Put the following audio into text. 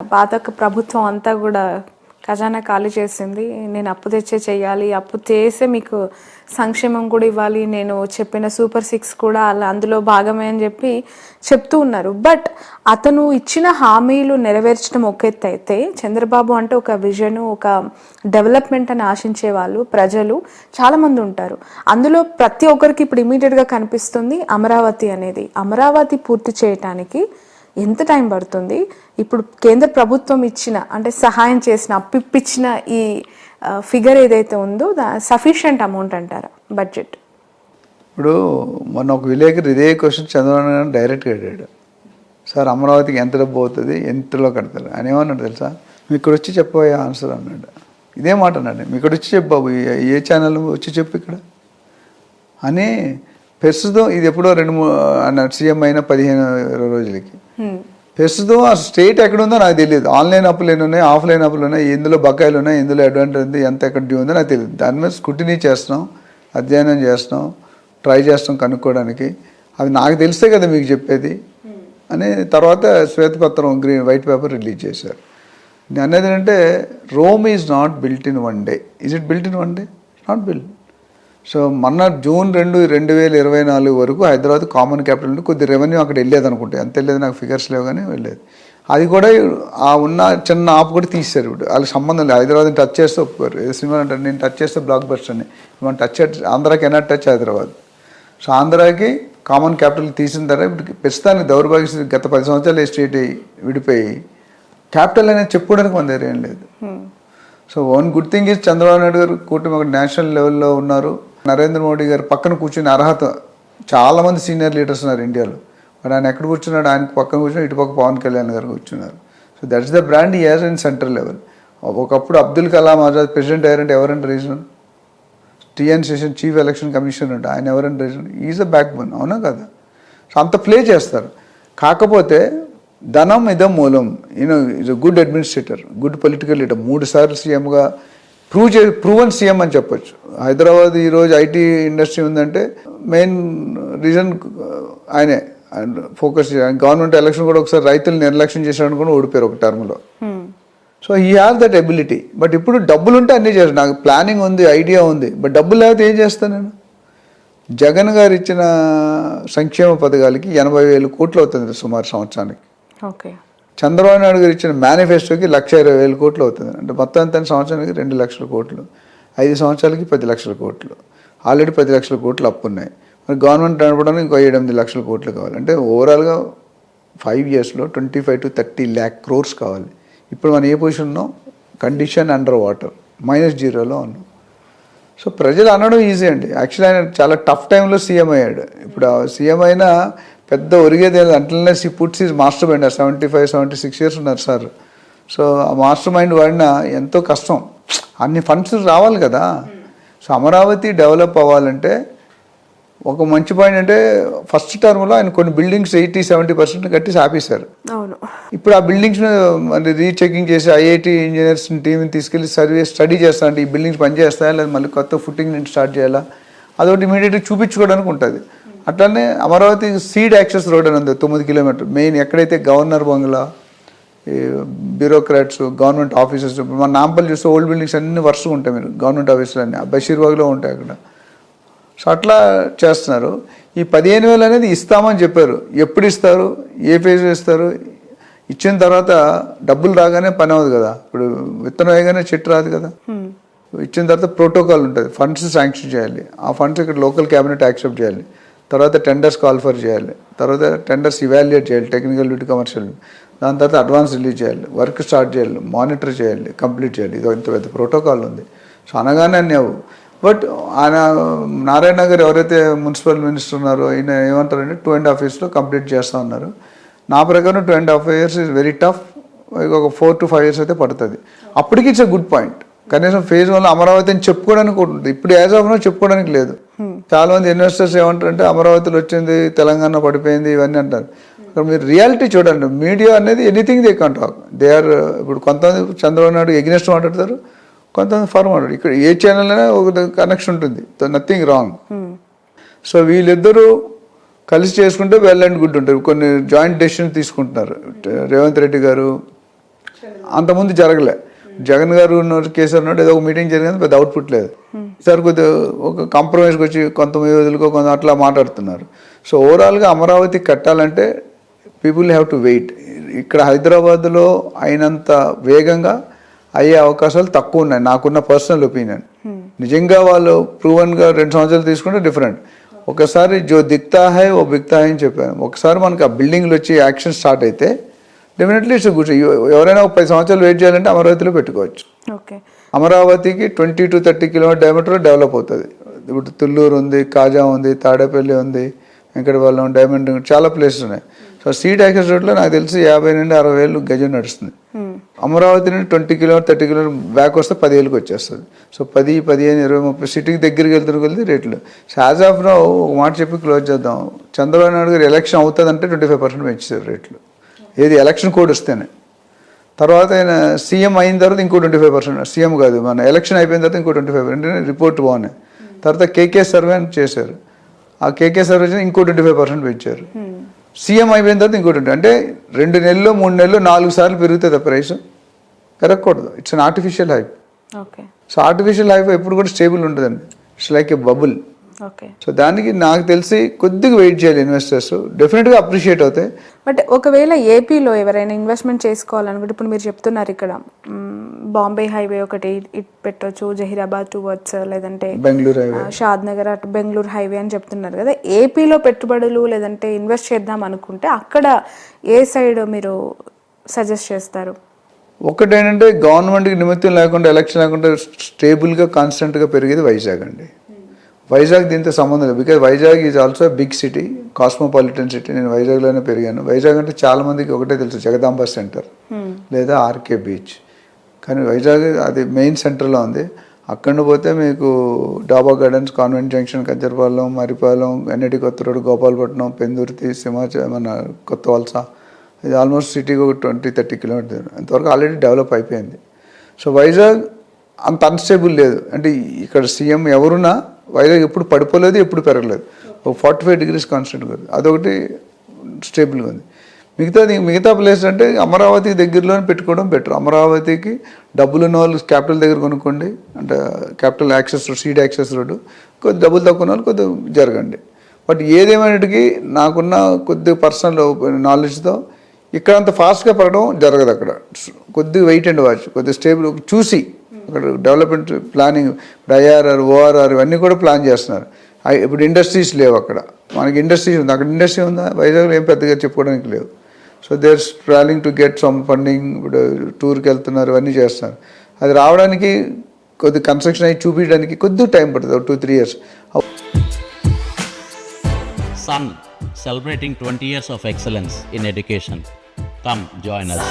పాత ప్రభుత్వం అంతా కూడా ఖజానా ఖాళీ చేసింది. నేను అప్పు తెచ్చే చెయ్యాలి, అప్పు చేసే మీకు సంక్షేమం కూడా ఇవ్వాలి, నేను చెప్పిన సూపర్ 6 కూడా అందులో భాగమే అని చెప్పి చెప్తూ ఉన్నారు. బట్ అతను ఇచ్చిన హామీలు నెరవేర్చడం ఒక ఎత్తు అయితే, చంద్రబాబు అంటే ఒక విజన్, ఒక డెవలప్మెంట్ అని ఆశించే వాళ్ళు ప్రజలు చాలామంది ఉంటారు. అందులో ప్రతి ఒక్కరికి ఇప్పుడు ఇమీడియట్గా కనిపిస్తుంది అమరావతి అనేది. అమరావతి పూర్తి చేయటానికి ఎంత టైం పడుతుంది? ఇప్పుడు కేంద్ర ప్రభుత్వం ఇచ్చిన అంటే సహాయం చేసిన అప్పిచ్చిన ఈ ఫిగర్ ఏదైతే ఉందో సఫిషియంట్ అమౌంట్ అంటారా బడ్జెట్? ఇప్పుడు మొన్న ఒక విలేకరు ఇదే క్వశ్చన్ చంద్రబాబు నాయుడు డైరెక్ట్గా అడిగాడు, సార్ అమరావతికి ఎంత డబ్బు అవుతుంది, ఎంతలో కడతారు అని. ఏమన్నాడు తెలుసా? మీ ఇక్కడ వచ్చి చెప్పబోయే ఆన్సర్ అన్నాడు. ఇదే మాట అన్నాడు, మీ ఇక్కడ వచ్చి చెప్పు బాబు, ఏ ఛానల్ వచ్చి చెప్పు ఇక్కడ అని. ప్రస్తుతం ఇది ఎప్పుడో 2-3 అన్నాడు సీఎం అయిన 15-20 రోజులకి. ప్రస్తుతం ఆ స్టేట్ ఎక్కడ ఉందో నాకు తెలియదు. ఆన్లైన్ అప్పులు ఎన్ని ఉన్నాయి, ఆఫ్లైన్ అప్పులు ఉన్నాయి, ఎందులో బకాయిలు ఉన్నాయి, ఎందులో అడ్వాంటేజ్ ఉంది, ఎంత ఎక్కడ డ్యూ ఉందో నాకు తెలియదు. దాని మీద స్క్రూటినీ చేస్తున్నాం, అధ్యయనం చేస్తున్నాం, ట్రై చేస్తాం కనుక్కోవడానికి. అవి నాకు తెలిస్తే కదా మీకు చెప్పేది అని. తర్వాత శ్వేతపత్రం వైట్ పేపర్ రిలీజ్ చేశారు. నేను అనేది ఏంటంటే, Rome is not built in one day. Is it built in one day? Not built. So మొన్న జూన్ 2, 2024 వరకు హైదరాబాద్ కామన్ క్యాపిటల్ నుండి కొద్ది రెవెన్యూ అక్కడ వెళ్ళేది అనుకుంటే, అంత వెళ్ళేది నాకు ఫిగర్స్ లేవు కానీ వెళ్ళేది. అది కూడా ఆ ఉన్న చిన్న ఆపు కూడా తీశారు. ఇప్పుడు వాళ్ళకి సంబంధం లేదు. హైదరాబాద్ని టచ్ చేస్తే ఒప్పుకోరు. ఏ సినిమా అంటారు, నేను టచ్ చేస్తే బ్లాక్ బస్టర్ అని. మనం టచ్ ఆంధ్రాకి ఎన్నట్ టచ్ హైదరాబాద్. సో ఆంధ్రాకి కామన్ క్యాపిటల్ తీసిన తర్వాత ఇప్పుడు ప్రస్తుతానికి దౌర్భాగ్య గత 10 సంవత్సరాలు స్టేట్ విడిపోయి క్యాపిటల్ అనేది చెప్పుకోవడానికి మన దగ్గర ఏం లేదు. So one good thing is Chandrababu Naidu గారు కూటమి ఒక నేషనల్ లెవెల్లో ఉన్నారు. నరేంద్ర మోడీ గారు పక్కన కూర్చునే అర్హత చాలామంది సీనియర్ లీడర్స్ ఉన్నారు ఇండియాలో. మరి ఆయన ఎక్కడ కూర్చున్నాడు? ఆయనకు పక్కన కూర్చుని ఇటుపక్క పవన్ కళ్యాణ్ గారు కూర్చున్నారు. సో దట్స్ ద బ్రాండ్ ఈ యాజ్ ఇన్ సెంట్రల్ లెవెల్. ఒకప్పుడు అబ్దుల్ కలాం ఆజాద్ ప్రెసిడెంట్ అయ్యారంటే ఎవరంటే reason? TN Seshan chief election commissioner అంటే ఆయన ఎవరంటే reason? Is a backbone, అవునా కదా? సో అంత ప్లే చేస్తారు. కాకపోతే ధనం ఇదం మూలం. Is a good administrator, good political leader, 3 సార్లు సీఎంగా ప్రూవన్ సీఎం అని చెప్పొచ్చు. హైదరాబాద్ ఈరోజు ఐటీ ఇండస్ట్రీ ఉందంటే మెయిన్ రీజన్ ఆయనే. ఫోకస్ గవర్నమెంట్ ఎలక్షన్ కూడా ఒకసారి రైతులు నిర్లక్ష్యం చేశాడు కూడా ఓడిపోయారు ఒక టర్మ్లో. So he has that ability. But ఇప్పుడు డబ్బులు ఉంటే అన్నీ చేస్తాను. నాకు ప్లానింగ్ ఉంది, ఐడియా ఉంది, బట్ డబ్బులు లేకపోతే ఏం చేస్తాను నేను? జగన్ గారు ఇచ్చిన సంక్షేమ పథకాలకి 80,000 కోట్లు అవుతుంది సుమారు సంవత్సరానికి. ఓకే. చంద్రబాబు నాయుడు గారు ఇచ్చిన మేనిఫెస్టోకి 1,20,000 కోట్లు అవుతుంది. అంటే మొత్తం అంతా సంవత్సరానికి 2 లక్షల కోట్లు, 5 సంవత్సరాలకి 10 లక్షల కోట్లు. ఆల్రెడీ 10 లక్షల కోట్లు అప్పు ఉన్నాయి. మరి గవర్నమెంట్ నడపడానికి ఇంకో 7-8 లక్షల కోట్లు కావాలి. అంటే ఓవరాల్గా 5 yearsలో 25 to 30 lakh crores కావాలి. ఇప్పుడు మనం ఏ పొజిషన్ ఉన్నాం? కండిషన్ అండర్ వాటర్, -0లో ఉన్నాం. సో ప్రజలు అనడం ఈజీ అండి. యాక్చువల్లీ ఆయన చాలా టఫ్ టైంలో సీఎం అయ్యాడు. ఇప్పుడు సీఎం అయినా పెద్ద ఒరిగేది అట్లనే puts is master mind. 75-76 years ఉన్నారు సార్. సో ఆ మాస్టర్ మైండ్ వాడినా ఎంతో కష్టం. అన్ని ఫండ్స్ రావాలి కదా. సో అమరావతి డెవలప్ అవ్వాలంటే ఒక మంచి పాయింట్ అంటే, ఫస్ట్ టర్మ్లో ఆయన కొన్ని బిల్డింగ్స్ 80-70% కట్టి ఆపేశారు. ఇప్పుడు ఆ బిల్డింగ్స్ మళ్ళీ రీచెకింగ్ చేసి ఐఐటి ఇంజనీర్స్ టీంని తీసుకెళ్ళి స్టడీ చేస్తారంటే ఈ బిల్డింగ్స్ పనిచేస్తాయా లేదా మళ్ళీ కొత్త ఫుటింగ్ నుంచి స్టార్ట్ చేయాలా, అదొకటి ఇమీడియట్గా చూపించుకోవడానికి ఉంటుంది. అట్లానే అమరావతి సీడ్ యాక్సెస్ రోడ్ అని ఉంది 9 kilometers. మెయిన్ ఎక్కడైతే గవర్నర్ బంగ్లా, బ్యూరోక్రాట్స్, గవర్నమెంట్ ఆఫీసెస్, మన నాంపల్లి చూస్తే ఓల్డ్ బిల్డింగ్స్ అన్ని వరుసగా ఉంటాయి. మీరు గవర్నమెంట్ ఆఫీసులు అన్నీ బషీర్బాగ్లో ఉంటాయి అక్కడ. సో అట్లా చేస్తున్నారు. ఈ 15,000 అనేది ఇస్తామని చెప్పారు. ఎప్పుడు ఇస్తారు, ఏ ఫేజ్లో ఇస్తారు? ఇచ్చిన తర్వాత డబ్బులు రాగానే పని అవ్వదు కదా. ఇప్పుడు విత్తనం వేయగానే చెట్టు రాదు కదా. ఇచ్చిన తర్వాత ప్రోటోకాల్ ఉంటుంది. ఫండ్స్ శాంక్షన్ చేయాలి. ఆ ఫండ్స్ ఇక్కడ లోకల్ క్యాబినెట్ యాక్సెప్ట్ చేయాలి. తర్వాత టెండర్స్ కాల్ ఫర్ చేయాలి. తర్వాత టెండర్స్ ఇవాల్యుయేట్ చేయాలి, టెక్నికల్ డ్యూటీ, కమర్షియల్. దాని తర్వాత అడ్వాన్స్ రిలీజ్ చేయాలి, వర్క్ స్టార్ట్ చేయాలి, మానిటర్ చేయాలి, కంప్లీట్ చేయాలి. ఇది ఇంత పెద్ద ప్రోటోకాల్ ఉంది. సో అనగానే అన్నీ అవ్వు. బట్ ఆయన నారాయణ గారు ఎవరైతే మున్సిపల్ మినిస్టర్ ఉన్నారో ఆయన ఏమంటారంటే 2.5 yearsలో కంప్లీట్ చేస్తూ ఉన్నారు. నా ప్రకారం 2.5 years ఈజ్ వెరీ టఫ్. ఒక 4 to 5 years అయితే పడుతుంది. అప్పటికి ఇట్స్ ఎ గుడ్ పాయింట్. కనీసం ఫేజ్ 1లో అమరావతి అని చెప్పుకోవడానికి ఉంటుంది. ఇప్పుడు యాజ్ ఆఫ్ నో చెప్పుకోవడానికి లేదు. చాలా మంది ఇన్వెస్టర్స్ ఏమంటారంటే అమరావతిలో వచ్చింది, తెలంగాణ పడిపోయింది, ఇవన్నీ అంటారు. అక్కడ మీరు రియాలిటీ చూడండి. మీడియా అనేది anything they can't talk. They are ఇప్పుడు కొంతమంది చంద్రబాబు నాయుడు ఎగ్నెస్ట్ మాట్లాడతారు, కొంతమంది ఫర్ మాట్లాడు. ఇక్కడ ఏ ఛానల్ అయినా ఒక కనెక్షన్ ఉంటుంది, నథింగ్ రాంగ్. సో వీళ్ళిద్దరూ కలిసి చేసుకుంటే వెల్ అండ్ గుడ్ ఉంటుంది. కొన్ని జాయింట్ డెసిషన్స్ తీసుకుంటున్నారు. రేవంత్ రెడ్డి గారు, అంతకుముందు జరగలే. జగన్ గారు ఉన్న కేసీఆర్ ఉన్నాడు, ఏదో ఒక మీటింగ్ జరిగింది, పెద్ద అవుట్పుట్ లేదు. ఈసారి కొద్దిగా ఒక కాంప్రమైజ్కి వచ్చి కొంతమంది వదులుకో కొంత అట్లా మాట్లాడుతున్నారు. సో ఓవరాల్గా అమరావతి కట్టాలంటే పీపుల్ హ్యావ్ టు వెయిట్. ఇక్కడ హైదరాబాద్లో అయినంత వేగంగా అయ్యే అవకాశాలు తక్కువ ఉన్నాయి, నాకున్న పర్సనల్ ఒపీనియన్. నిజంగా వాళ్ళు ప్రూవన్గా 2 సంవత్సరాలు తీసుకుంటే డిఫరెంట్. ఒకసారి జో దిక్తా హై ఓ బిక్తా హై అని చెప్పాను. ఒకసారి మనకి ఆ బిల్డింగ్లు వచ్చి యాక్షన్ స్టార్ట్ అయితే డెఫినెట్లీ ఇట్స్ గుడ్. ఎవరైనా ఒక 10 సంవత్సరాలు వెయిట్ చేయాలంటే అమరావతిలో పెట్టుకోవచ్చు. అమరావతికి 20 to 30 కిలోమీటర్ డయామీటర్లో డెవలప్ అవుతుంది. ఇప్పుడు తుళ్ళూరు ఉంది, కాజా ఉంది, తాడేపల్లి ఉంది, వెంకటపాలెం, డైమండ్, చాలా ప్లేసెస్ ఉన్నాయి. సో సీట్ యాక్సెస్ రోడ్లో నాకు తెలిసి 50 నుండి 60 వేలు గజం నడుస్తుంది. అమరావతి నుండి 20 కిలోమీటర్ 30 కిలోమీటర్ బ్యాక్ వస్తే 10 ఏళ్ళకి వచ్చేస్తుంది. సో 10, 15, 20, 30 సిటీకి దగ్గరికి వెళ్తున్న రేట్లు. సో యాజ్ ఆఫ్ నౌ ఒక మాట చెప్పి క్లోజ్ చేద్దాం. చంద్రబాబు నాయుడు గారు ఎలక్షన్ అవుతుందంటే 25% పెంచారు రేట్లు. ఏది ఎలక్షన్ కోడ్ వస్తేనే. తర్వాత ఆయన సీఎం అయిన తర్వాత ఇంకో 25%, సీఎం కాదు మన ఎలక్షన్ అయిపోయిన తర్వాత ఇంకో 25%, రిపోర్ట్ బాగున్నాయి. తర్వాత కేకే సర్వే అని చేశారు. ఆ కేకే సర్వే ఇంకో 25% పెంచారు. సీఎం అయిపోయిన తర్వాత ఇంకోటి ఉంటుంది. అంటే 2 నెలలు 3 నెలలు 4 సార్లు పెరుగుతుంది ప్రైస్. పెరగకూడదు. It's an artificial hype. So artificial hype ఎప్పుడు కూడా స్టేబుల్ ఉంటుందండి. It's like a bubble. So దానికి నాకు తెలిసి కొద్దిగా వెయిట్ చేయాలి ఇన్వెస్టర్స్. డెఫినెట్గా అప్రిషియేట్ అవుతాయి. బట్ ఒకవేళ ఏపీలో ఎవరైనా ఇన్వెస్ట్మెంట్ చేసుకోవాలనుకుంటే ఇప్పుడు మీరు చెప్తున్నారు ఇక్కడ బాంబే హైవే ఒకటి ఇటు పెట్టవచ్చు, జహీరాబాద్ టువర్డ్స్, లేదంటే బెంగళూరు హైవే, షాద్ నగర్ అటు బెంగళూరు హైవే అని చెప్తున్నారు కదా. ఏపీలో పెట్టుబడులు లేదంటే ఇన్వెస్ట్ చేద్దాం అనుకుంటే అక్కడ ఏ సైడ్ మీరు సజెస్ట్ చేస్తారు? ఒకటేంటంటే గవర్నమెంట్కి నిమిత్తం లేకుండా, ఎలక్షన్ లేకుండా స్టేబుల్గా కాన్స్టెంట్గా పెరిగేది వైజాగ్ అండి. వైజాగ్ దీంతో సంబంధం లేదు. Because Vizag is also big city, cosmopolitan city. నేను వైజాగ్లోనే పెరిగాను. వైజాగ్ అంటే చాలా మందికి ఒకటే తెలుసు, జగదాంబ సెంటర్ లేదా ఆర్కే బీచ్. కానీ వైజాగ్ అది మెయిన్ సెంటర్లో ఉంది. అక్కడ పోతే మీకు డాబా gardens, convent junction, Kancharapalem, Maripalem, NIT కొత్త రోడ్, గోపాలపట్నం, పెందుర్తి, మన కొత్త వలస, ఇది ఆల్మోస్ట్ సిటీకి ఒక 20-30 కిలోమీటర్. అంతవరకు ఆల్రెడీ డెవలప్ అయిపోయింది. సో వైజాగ్ అంత అన్స్టేబుల్ లేదు. అంటే ఇక్కడ సీఎం ఎవరున్నా వైజాగ్ ఎప్పుడు పడిపోలేదు, ఎప్పుడు పెరగలేదు. ఒక 45 degrees కాన్స్టెంట్గా ఉంది. అదొకటి స్టేబుల్గా ఉంది. మిగతా ప్లేస్ అంటే అమరావతికి దగ్గరలోనే పెట్టుకోవడం బెటర్. అమరావతికి డబ్బులు ఉన్న వాళ్ళు క్యాపిటల్ దగ్గర కొనుక్కోండి, అంటే capital access road, seed access road. కొద్ది డబ్బులు తక్కువ వాళ్ళు కొద్దిగా జరగండి. బట్ ఏదేమైనటికీ నాకున్న కొద్ది పర్సనల్ నాలెడ్జ్తో ఇక్కడ అంత ఫాస్ట్గా పడడం జరగదు. అక్కడ కొద్దిగా వెయిట్ అండ్ వాచ్, కొద్దిగా స్టేబుల్ చూసి అక్కడ డెవలప్మెంట్ ప్లానింగ్, ఐఆర్ఆర్, ఓఆర్ఆర్ ఇవన్నీ కూడా ప్లాన్ చేస్తున్నారు. ఇప్పుడు ఇండస్ట్రీస్ లేవు అక్కడ. మనకి ఇండస్ట్రీస్ ఉంది, అక్కడ ఇండస్ట్రీ ఉందా? వైజాగ్లో ఏం పెద్దగా చెప్పుకోవడానికి లేవు. So they are travelling to get some funding. ఇప్పుడు టూర్కి వెళ్తున్నారు, ఇవన్నీ చేస్తున్నారు. అది రావడానికి కొద్ది కన్స్ట్రక్షన్ అయ్యి చూపించడానికి కొద్దిగా టైం పడుతుంది, 2-3 years. Sun, celebrating 20 years of excellence in education. Come join us.